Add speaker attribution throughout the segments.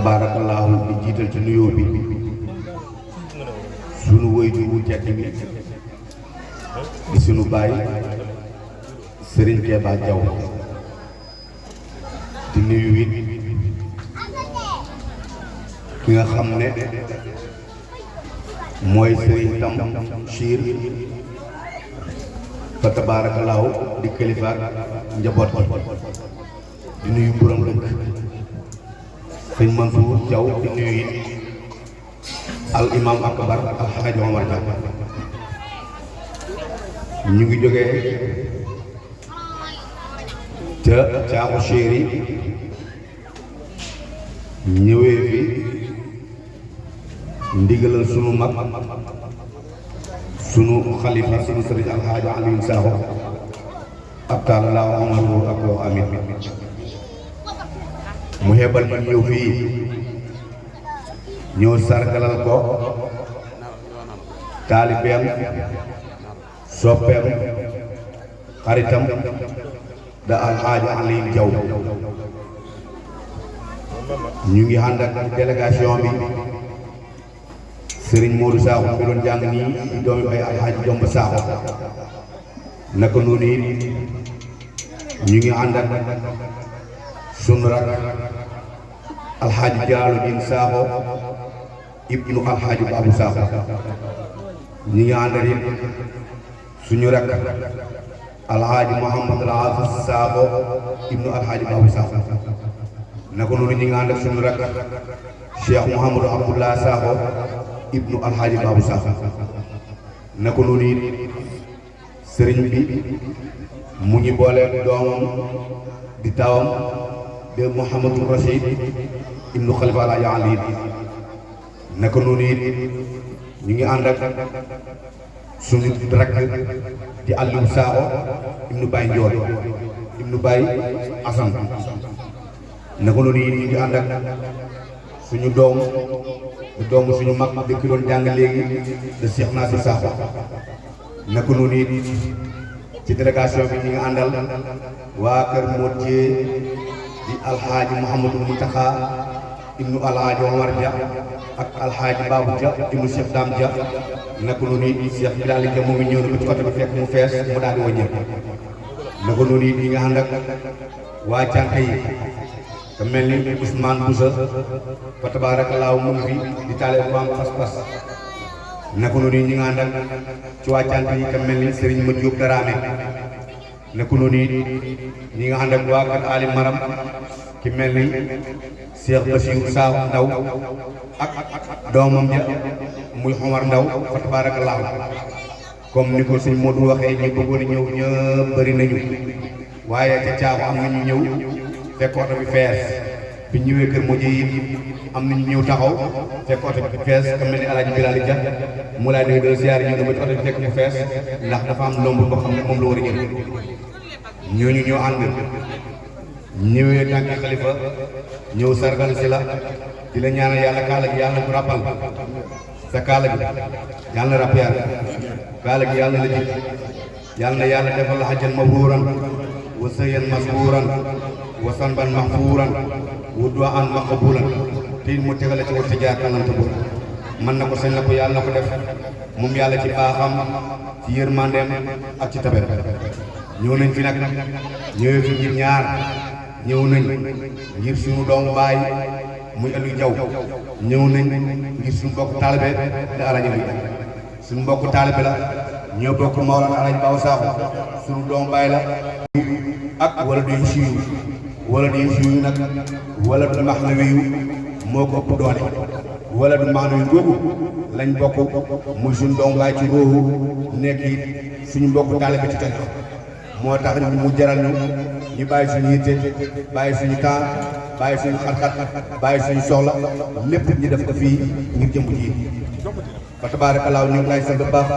Speaker 1: tabarakallahu di jiital ci nuyoo bi sunu waajur wu tedd bi di sunu baay Serigne Keba Diaw di nuyu it ki nga xam ne mooy Serigne Tamsir fa tabarakallahu di kilifa njaboot di nuyu borom dëkk sëñ Mansour Diaw di nuyu it al imam akbar al Hadj Omar Diaw ñu ngi jógee ca Caaxu Chéri ñëwee fi ndigalal sunu mag sunu xalifa sunu sëriñ al Hadj Alioune Sakho ab taala laa amaru ak loo amin mu xeebal ñu ñëw fii ñëw sargalal ko taalibeem soppeem xaritam da alxaaji Aliou Diaw ñu ngi ànd ak délégation bi Serigne Modou Sakho bi doon jàng nii di doomi bay alxaaji Jomb Sakho naka noonu it ñu ngi ànd ak sunu rak alxaaji Jaaluddin Sakho ibnu alxaaji Babu Sakho ñi ngi ànd ak suñu rak alxaaji Mouhamad al Hafiz Sakho ibnu alxaaji Babu Sakho naka noonu ñi ngi ànd ak suñu rak Cheikh Mouhamadou Abdullah Sakho ibnu alxaaji Babu Sakho naka noonu it sëriñ bi mu ngi boole doomam di tawam de Mouhamadou Rachid ibnu Khalifa Alaaji Ali naka noonu it ñu ngi ànd ak suñu rakk di Aliou Sakho ibnu Baye Ndiol ibnu Baye Assane naka noonu it ñu ngi ànd ak suñu doom di doomu suñu mag dëkk doon jàng léegi de Cheikh Nasir Sakho naka noonu it ci délégation bi ñi nga àndal waa kër Modou di alxaaji Mouhamadou Mountakha ibnu alxaaji Omar Dia ak alxaaji Babou Dia ibnu Cheikh Dame Dia naka noonu it Cheikh Bilal Dia moom it ñëw na ba ci côté bi fekk mu fees mu daal di wàññeeku naka noonu it ñi nga ànd ak waa cànq yi te mel ni Ousmane Boussa fa tabaarakallaahu mu ngi fi di taale bu am pas-pas naka noonu it ñi nga ànd ak ci waa cànq yi te mel ni Serigne Modou Diop Daraame naka noonu it ñi nga ànd ak waa kër Ali Maram ki mel ni Cheikh Bassirou Sakho Ndaw ak doomam ja muy Omar Ndaw fa tabaarakallaahu comme ni ko sëñ Modou waxee ñu bëggoon a ñëw ñëpp bëri nañu waaye ca Caaxu am nañu ñëw fekk oto bi fees bi ñëwee kër Modou yi am nañu ñëw taxaw fekk oto bi fees ka mel ni Alaaji Bilal Dia mu laa dégg de ziar ñëw na ba ci oto bi fekk mu fees ndax dafa am lomb boo xam ne moom la war a ñëw ñooñu ñoo ànd ñëwee tànki xalifa ñëw sargal si la di la ñaanal yàlla kaala gi yàlla bu rappal sa kaala gi yàlla na rapp yàlla kaala gi yàlla la jik yàlla na yàlla defal la hajjan mabruuran wa sayyan masbuuran wa sanban mahfuuran wa du'aan maqbuulan te mu tegale ci wata jaar kanante bu mën na ko sañ na ko yàlla na ko def moom yàlla ci baaxam ci yërmandeem ak ci tabe ñëw nañ fi nag ñëwee fi ngir ñaar ñëw nañ ngir suñu doomu baay muy Aliou Diaw ñëw nañ ngir suñu mbokk taalibe da Alaaji bi suñu mbokk taalibe la ñoo bokk Mawlana Alaaji Baw Sakho suñu doomu baay la ak wala du siiw wala du siiw nag wala du maxnawiyu moo ko ëpp doole wala du maxnawiyu googu lañ bokk muy suñu doomu baay ci róowu nekk it suñu mbokk taalibe ci tënk moo tax mu jaral ñu bàyyi suñu yitte bàyyi suñu temps bàyyi suñu xat-xat bàyyi suñu soxla lépp ñu def ko fii ngir jëmb ji fa tabaarakallaahu ñu ngi lay sant bu baax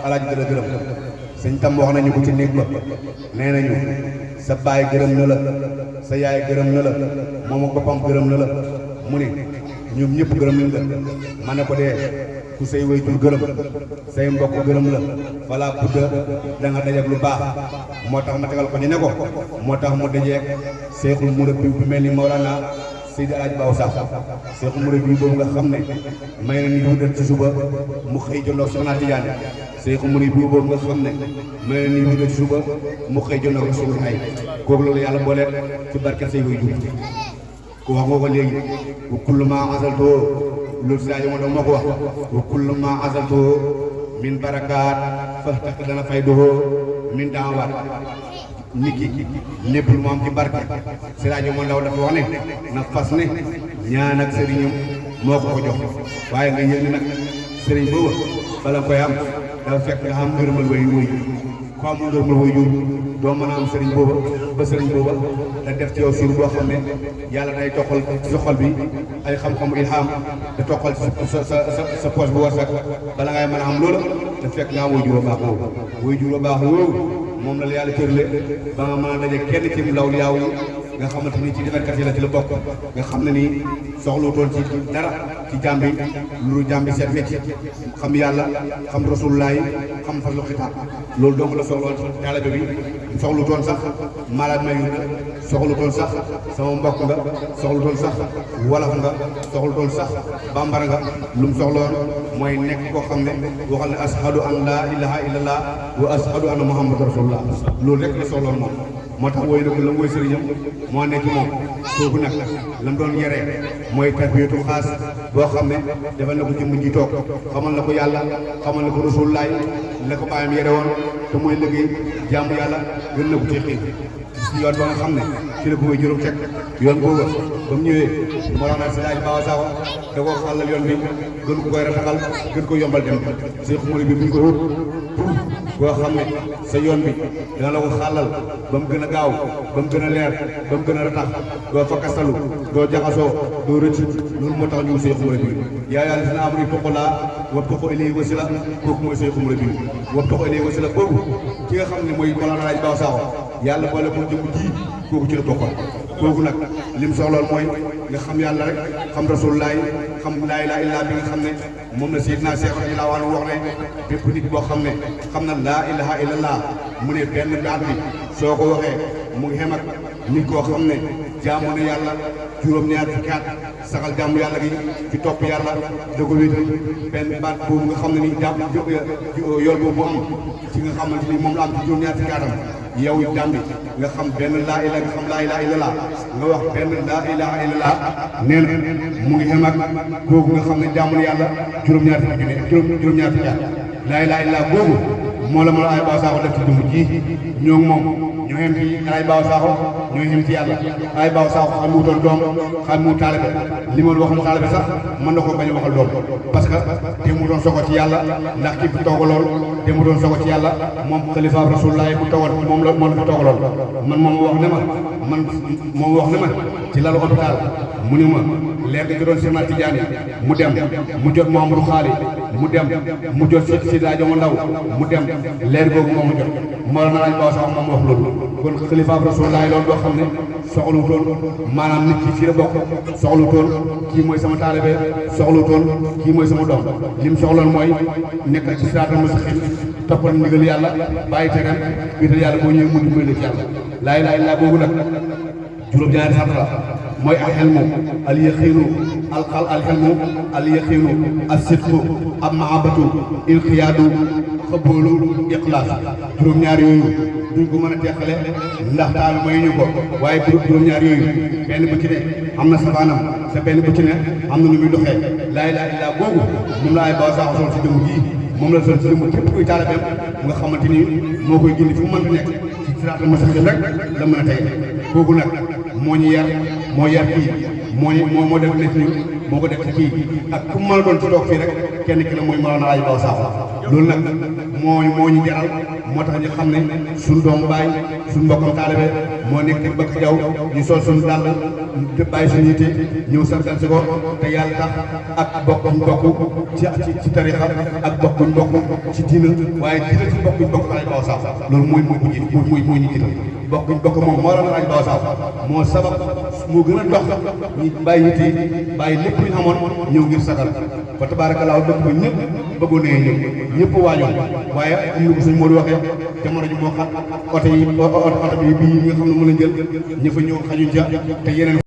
Speaker 1: Alaaji gën a gërëm sëñ Tam wax nañu ko ci néeg ba nee nañu sa baay gërëm na la sa yaay gërëm na la moom ak boppam gërëm na la mu ne ñoom ñëpp gërëm nañ la ma ne ko dee ku say waajur gërëm say mbokk gërëm la voilà budda da nga dajeek lu baax moo tax ma tegal ko ñu ne ko moo tax mu dajeek seexul murabbi bu mel ni Mawlana Seydi Alaaji Baaw Sakho Seexu Murid bi boobu nga xam ne may na ni ñu def ci suba mu xëy jondoog Soxna Tidiane Seexu Murid bi boobu nga xam ne may na ni ñu def ci suba mu xëy jondoog suñu ay kooku loolu yàlla boole ci barke say way jur ku wax nga ko léegi wa kullu ma azaltoo loolu si rajo moo ko wax wa kullu ma azaltoo min barakaat fa dana fay doxoo min daawaat nit ki lépp lu mu am ci barke si rajo moo ndaw dafa wax ne na fas ne ñaan ak sëriñam moo ko jox waaye nga yëg ne nag sëriñ booba bala koy am dafa fekk nga xam ngërëmal way jur ko am ngërëmal way jur doo mën a am sëriñ booba ba sëriñ booba da def ci yow suur boo xam ne yàlla day toqal ci sa xol bi ay xam-xamu ilham da toqal sa sa poche bu war sax bala ngay mën a am loola te fekk nga am way jur baax woowu way jur baax woowu moom la yàlla tërle ba nga mën a daje kenn ci law yaaw yi nga xamante ni ci defarkat yi la ci la bokk nga xam ne nii soxlutoon ci dara ci jàmbi lu jàmbi seet wecc xam yàlla xam rasulullah yi xam faslu xitaab loolu donc la soxloon ci taalibe bi soxlutoon sax malade mayu nga soxlutoon sax sama mbokk nga soxlutoon sax wolof nga soxlutoon sax bambara nga lu mu soxloon mooy nekk koo xam ne waxal ne ashadu an laa ilaha illallah wa ashadu anna muhammad rasulullah loolu rek la soxloon moom moo tax woy na ko la mooy sëriñam moo nekk moom kooku nag la mu doon yere mooy tarbiyatu xaas boo xam ne defal na ko jëmm ji toog xamal na ko yàlla xamal na ko rasulullaay la ko bàyyam yere woon te mooy liggéey jaamu yàlla gën na ko ci xëy si yoon ba nga xam ne ci la ko way juróom teg yoon booba ba mu ñëwee Mawlana Seydi Alaaji Baaw Sakho da koo xàllal yoon bi gën ko koy rataxal gën ko yombal dem Seexu Murid bi buñ ko wut boo xam ne sa yoon bi dana la ko xàllal ba mu gën a gaaw ba mu gën a leer ba mu gën a ratax doo fakkastalu doo jaxasoo doo rëcc loolu moo tax ñu Seexu Murid bi yaa yàlla dina am ittaqullah wabtaqu ilayhi wasila kooku mooy Seexu Murid bi wabtaqu ilayhi wasila kooku ki nga xam ne mooy Mawlana Alaaji Baaw Sakho yàlla boole ko jëm ji kooku ci la bokkoon kooku nag lim soxloon mooy nga xam yàlla rek xam rasulullah xam laa ilaaha illallaa bi nga xam ne moom la Seydina Cheikh radiyallaahu anhu wax ne bépp nit boo xam ne xam na laa ilaaha illallaa mu ne benn baat bi soo ko waxee mu ngi xem ak nit koo xam ne jaamu na yàlla juróom-ñaar fukki at saxal jaamu yàlla gi ci topp yàlla da ko wéetal benn baat boobu nga xam ne ni jàmm yool boobu am ci nga xamante ni moom la am ci juróom-ñaar fukki atam yow jàmbi nga xam benn laa ilaaha nga xam laa ilaaha illallah nga wax benn laa ilaaha illallah nee na mu ngi xem ak kooku nga xam ne jaamu na yàlla juróom-ñaar fukki at laa ilaaha illallah boobu moo la Alaaji Baaw Sakho def ci jëmm ji ñoo moom ñoo xem ci Alaaji Baaw Sakho ñoo xem ci yàlla Alaaji Baaw Sakho xam mu doon doom xam mu taalibe li ma waxoon taalibe sax mën na ko bañ a waxal doom parce que te mu doon sogo ci yàlla ndax ki fi toogalool te mu doon sogo ci yàlla moom xalifa rasulullah bu toogal moom la fi toogalool man moom wax ne ma ci lalu hôpital mu ne ma leer gi doon Seexna Tijaani mu dem mu jot Mouhamadou Xaali mu dem mu jot si rajo Ndaw mu dem leer googu moo ma jot Mawlana Alaaji Baaw Sakho moom wax loolu kon xalifa rasulullah loolu doo xam ne soxlutoon maanaam nit ki fii la bokk soxlutoon kii mooy sama taalibe soxlutoon kii mooy sama doom lim soxloon mooy nekk ci siraatal mustaqiim toppal ndigal yàlla bàyyi teram biital yàlla boo ñëwee mu dimbali ci yàlla laa ilaaha illallaa boobu nag juróom-ñaari sant la mooy alxelmu alyaqiinu alxelmu alyaqiinu as-sidqu am-mahabbatu inqiyaadu xaboolu ixlaas juróom-ñaar yooyu duñ ko mën a teqale ndax taal mooy ñu ko waaye juróom-ñaar yooyu benn bu ci ne am na safaanam te benn bu ci ne am na nu muy doxee laa ilaaha illallaa boobu moom la Alaaji Baaw Sakho sol ci jëmm ji moom la sol ci jëmm képp kuy taalibeem nga xamante ni moo koy gindi fu mu mën nekk ci siraatal mustaqiim rek la mën a tey kooku nag moo ñu yar moo yar kii moo def nekk ñu moo ko def ci kii ak ku mën a doon ci toog fii rek kenn ki la mooy Mawlana Alaaji Baaw Sakho loolu nag moo ñu jaral moo tax ñu xam ne suñ doomu baay suñ mbokkam taalibe moo nekk bëgg jaw ñu sol suñ dàll bàyyi suñu yitte ñëw sargal si ko te yàlla tax ak bokkuñ bokk ci tarixa ak bokkuñ bokk ci diina waaye jiital ci bokkuñ bokk Alaaji Baaw Sakho loolu mooy ñu jiital bokkuñ bokk moom moo doon Alaaji Baaw Sakho moo sabab moo gën a dox ñu bàyyi yitte bàyyi lépp lu ñu amoon ñëw ngir sagal fa tabaarakallaahu dëkk ba ñëpp bëggoon nañu ñëw ñëpp waajoon waaye am na ko suñ moo di waxee jamono ji moo xam oto bi bii nga xam ne mën a jël ña fa ñëw xajuñ ca te yeneen